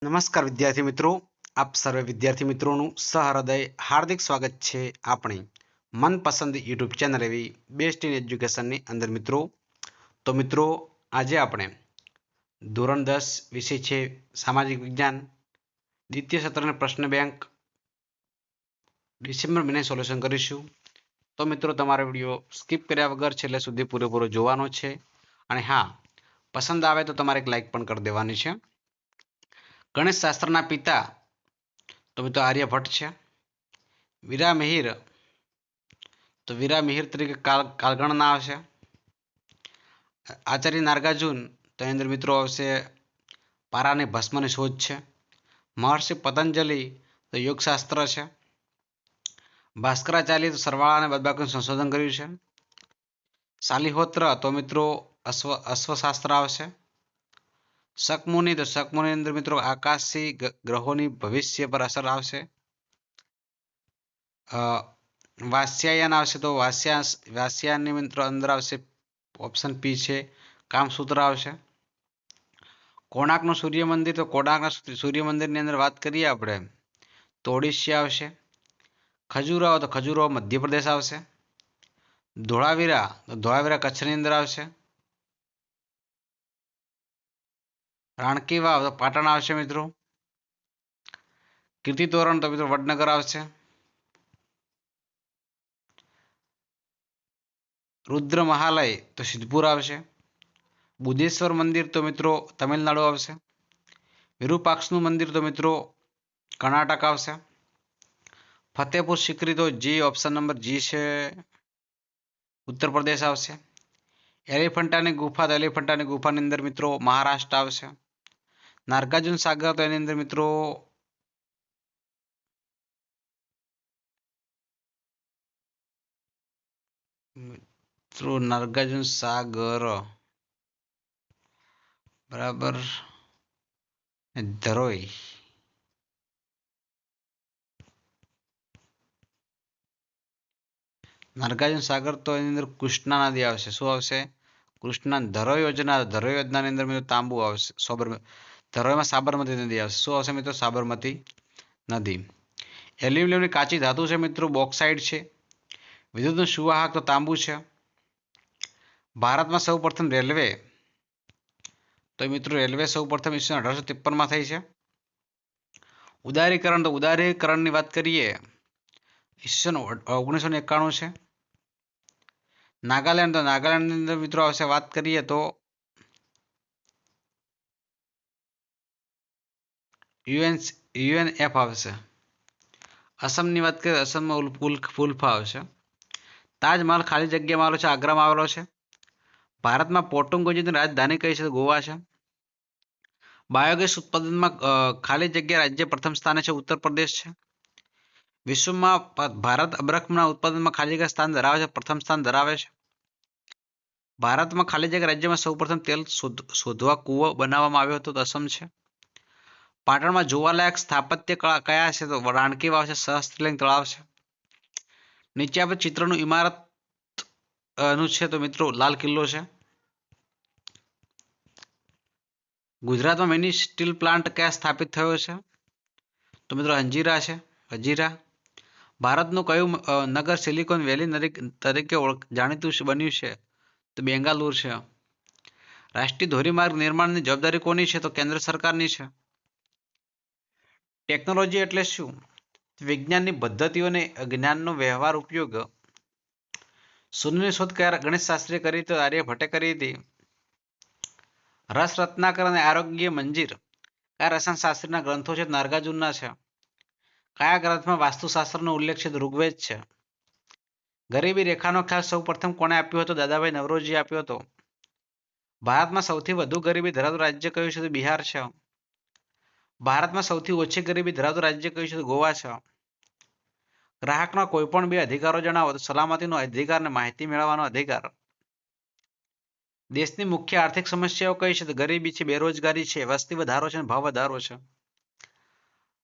નમસ્કાર વિદ્યાર્થી મિત્રો, આપ સર્વે વિદ્યાર્થી મિત્રોનું સહૃદય હાર્દિક સ્વાગત છે આપણી મનપસંદ યુટ્યુબ ચેનલ એવી બેસ્ટ ઇન એજ્યુકેશનની અંદર મિત્રો. તો મિત્રો, આજે આપણે ધોરણ 10 વિષય છે સામાજિક વિજ્ઞાન દ્વિતીય સત્રનો પ્રશ્ન બેંક ડિસેમ્બર મહિને સોલ્યુશન કરીશું. તો મિત્રો, તમારો વિડીયો સ્કીપ કર્યા વગર છેલ્લે સુધી પૂરેપૂરો જોવાનો છે. અને હા, પસંદ આવે તો તમારે એક લાઇક પણ કરી દેવાની છે. ગણેશ શાસ્ત્રના પિતા તો મિત્રો આર્યભટ્ટ છે. વીરા મિહિર તરીકે કાળગણના આવશે. આચાર્ય નાગાર્જુન તો એની અંદર મિત્રો આવશે પારાને ભસ્મની શોધ છે. મહર્ષિ પતંજલિ તો યોગશાસ્ત્ર છે. ભાસ્કરાચાર્ય તો સરવાળા અને બાદબાકીનું સંશોધન કર્યું છે. શાલિહોત્ર તો મિત્રો અશ્વશાસ્ત્ર આવશે. શકમુનિ તો શકમુનિની અંદર મિત્રો આકાશી ગ્રહોની ભવિષ્ય પર અસર આવશે. વાત્સ્યાયન આવશે તો વાત્સ્યાયનની મિત્રો અંદર આવશે ઓપ્શન પી છે કામસૂત્ર આવશે. કોણાર્કનું સૂર્ય મંદિર તો કોણાર્કના સૂર્ય મંદિરની અંદર વાત કરીએ આપણે તો ઓડિશા આવશે. ખજુરાહો તો ખજુરાહો મધ્યપ્રદેશ આવશે. ધોળાવીરા કચ્છની અંદર આવશે. રાણકી વાવ તો પાટણ આવશે મિત્રો. કીર્તિતોરણ તો મિત્રો વડનગર આવશે. રુદ્ર મહાલય તો સિદ્ધપુર આવશે. બુદ્ધેશ્વર મંદિર તો મિત્રો તમિલનાડુ આવશે. વિરૂપાક્ષનું મંદિર તો મિત્રો કર્ણાટક આવશે. ફતેહપુર સિકરી તો જી ઓપ્શન નંબર જી છે ઉત્તર પ્રદેશ આવશે. એલિફન્ટાની ગુફાની અંદર મિત્રો મહારાષ્ટ્ર આવશે. નાગાર્જુન સાગર તો એની અંદર મિત્રો નાગાર્જુન સાગર બરાબર ધરોઈ નાગાર્જુન સાગર તો એની અંદર કૃષ્ણા નદી આવશે. શું આવશે? કૃષ્ણા. ધરોઈ યોજનાની અંદર મિત્રો તાંબુ આવશે. ધરોઈમાં સાબરમતી નદી આવશે. શું આવશે મિત્રો? સાબરમતી નદી. એલ્યુમિનિયમની કાચી ધાતુ છે મિત્રો બોક્સાઇડ છે. વિદ્યુતનું સુવાહક તો તાંબુ છે. ભારતમાં સૌપ્રથમ રેલવે તો મિત્રો રેલવે સૌપ્રથમ ઈસવીસન 1853માં થઈ છે. ઉદારીકરણની વાત કરીએ ઈસવીસન 1991 છે. નાગાલેન્ડની અંદર મિત્રો આવશે વાત કરીએ તો યુએનએફ આવશે. અસમની વાત કરીએ અસમમાં ઉલ્ફા આવશે. તાજમહલ ખાલી જગ્યામાં આવેલો છે, આગ્રામાં આવેલો છે. ભારતમાં પોર્ટુગીઝની રાજધાની કઈ છે? ગોવા છે. બાયોગેસ ઉત્પાદનમાં ખાલી જગ્યા રાજ્ય પ્રથમ સ્થાને છે, ઉત્તર પ્રદેશ છે. વિશ્વમાં ભારત અબ્રખના ઉત્પાદનમાં ખાલી જગ્યા સ્થાન ધરાવે છે, પ્રથમ સ્થાન ધરાવે છે. ભારતમાં ખાલી જગ્યા રાજ્યમાં સૌપ્રથમ તેલ શોધવા કૂવો બનાવવામાં આવ્યો હતો તો અસમ છે. પાટણમાં જોવાલાયક સ્થાપત્ય કળા કયા છે? તો રાણકી વાવ છે, સહસ્ત્રલિંગ તળાવ છે. નીચે આપણે ચિત્રનું ઇમારત નું છે તો મિત્રો લાલ કિલ્લો છે. ગુજરાતમાં મિની સ્ટીલ પ્લાન્ટ ક્યાં સ્થાપિત થયો છે? તો મિત્રો હજીરા છે. ભારતનું કયું નગર સિલિકોન વેલી તરીકે જાણીતું બન્યું છે? તો બેંગાલુર છે. રાષ્ટ્રીય ધોરીમાર્ગ નિર્માણની જવાબદારી કોની છે? તો કેન્દ્ર સરકારની છે. ટેકનોલોજી એટલે શું? વિજ્ઞાનની પદ્ધતિઓને જ્ઞાનનો વ્યવહાર ઉપયોગ. શૂન્યની શોધ કયા ગણેશ શાસ્ત્રીએ કરી તો આર્યભટ્ટે કરી હતી. રસ રત્નાકર અને આરોગ્ય મંજીર કયા રસાયણશાસ્ત્રીના ગ્રંથો છે? નાગાર્જુનના છે. કયા ગ્રંથમાં વાસ્તુશાસ્ત્રનો ઉલ્લેખ છે? તો ઋગ્વેદ છે. ગરીબી રેખાનો ખ્યાલ સૌ પ્રથમ કોણે આપ્યો હતો? દાદાભાઈ નવરોજીએ આપ્યો હતો. ભારતમાં સૌથી વધુ ગરીબી ધરાવતું રાજ્ય કયું છે? તો બિહાર છે. ભારતમાં સૌથી ઓછી ગરીબી ધરાવતું રાજ્ય કયું છે? તો ગોવા છે. ગ્રાહકના કોઈ પણ બે અધિકારો જણાવો તો સલામતીનો અધિકાર અને માહિતી મેળવવાનો અધિકાર. દેશની મુખ્ય આર્થિક સમસ્યાઓ કઈ છે? તો ગરીબી છે, બેરોજગારી છે, વસ્તી વધારો છે અને ભાવ વધારો છે.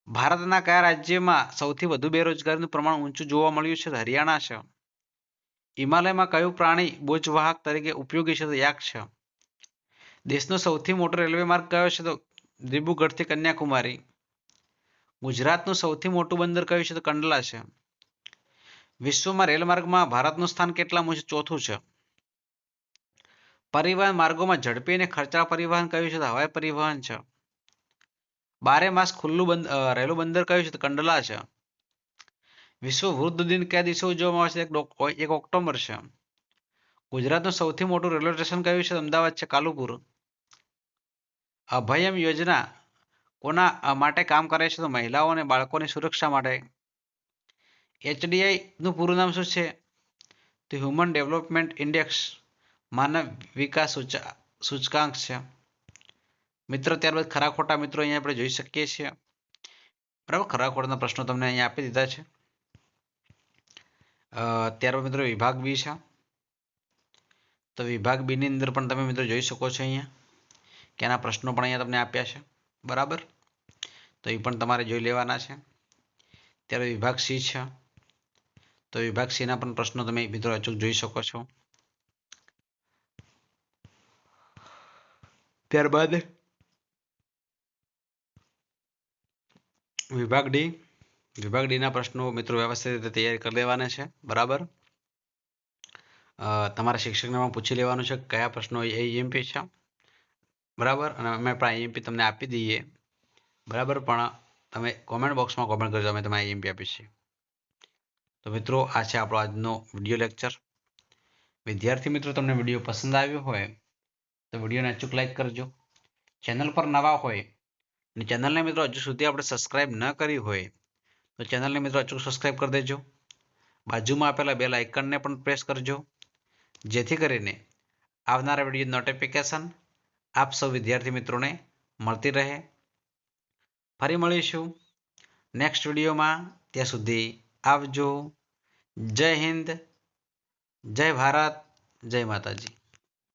ભારતના કયા રાજ્યમાં સૌથી વધુ બેરોજગારીનું પ્રમાણ ઊંચું જોવા મળ્યું છે? તો હરિયાણા છે. હિમાલયમાં કયું પ્રાણી બોજવાહક તરીકે ઉપયોગી છે? તો યાક છે. દેશનો સૌથી મોટો રેલવે માર્ગ કયો છે? તો દિબ્રુગઢથી કન્યાકુમારી. ગુજરાતનું સૌથી મોટું બંદર કયું છે? તો કંડલા છે. વિશ્વમાં રેલમાર્ગમાં ભારતનું સ્થાન કેટલામું છે? ચોથું છે. પરિવહન માર્ગોમાં ઝડપી અને ખર્ચાળ પરિવહન કયું છે? તો હવાઈ પરિવહન છે. 12 માસ ખુલ્લું રહેલું બંદર કયું છે? તો કંડલા છે. વિશ્વ વૃદ્ધ દિન કયા દિવસે ઉજવવામાં આવે છે? 1 ઓક્ટોબર છે. ગુજરાતનું સૌથી મોટું રેલવે સ્ટેશન કયું છે? અમદાવાદ છે. કાલુપુર. અભયમ યોજના કોના માટે કામ કરે છે? તો મહિલાઓ અને બાળકોની સુરક્ષા માટે. HDI નું પૂરું નામ શું છે? તો હ્યુમન ડેવલપમેન્ટ ઇન્ડેક્સ, માનવ વિકાસ સૂચકાંક છે. મિત્રો ત્યારબાદ ખરા ખોટા મિત્રો અહીંયા આપણે જોઈ શકીએ છીએ. બરાબર, ખરા ખોટાના પ્રશ્નો તમને અહીંયા આપી દીધા છે. ત્યારબાદ મિત્રો વિભાગ બી છે. તો વિભાગ બી ની અંદર પણ તમે મિત્રો જોઈ શકો છો અહીંયા કે આના પ્રશ્નો પણ અહીંયા તમને આપ્યા છે. બરાબર, તો એ પણ તમારે જોઈ લેવાના છે. ત્યારે વિભાગ સી છે. તો વિભાગ સીના પણ પ્રશ્નો તમે મિત્રો અચૂક જોઈ શકો છો. ત્યારબાદ વિભાગ ડીના પ્રશ્નો મિત્રો વ્યવસ્થિત રીતે તૈયારી કરી લેવાના છે. બરાબર, તમારા શિક્ષકને પણ પૂછી લેવાનું છે કયા પ્રશ્નો AMP છે. બરાબર, અને અમે પણ IMP તમને આપી દઈએ. બરાબર, પણ તમે કોમેન્ટ બોક્સમાં કોમેન્ટ કરજો, અમે તમે IMP આપી છે. તો મિત્રો આ છે આપણો આજનો વિડીયો લેક્ચર. વિદ્યાર્થી મિત્રો તમને વિડીયો પસંદ આવ્યો હોય તો વિડીયોને અચૂક લાઈક કરજો. ચેનલ પર નવા હોય અને ચેનલને મિત્રો હજુ સુધી આપણે સબસ્ક્રાઇબ ન કરી હોય તો ચેનલને મિત્રો અચૂક સબસ્ક્રાઇબ કરી દેજો. બાજુમાં આપેલા બેલ આઇકનને પણ પ્રેસ કરજો, જેથી કરીને આવનારા વિડીયો નોટિફિકેશન આપ સૌ વિદ્યાર્થી મિત્રોને મળતી રહે. ફરી મળીશું નેક્સ્ટ વિડીયોમાં. ત્યાં સુધી આવજો. જય હિન્દ, જય ભારત, જય માતાજી.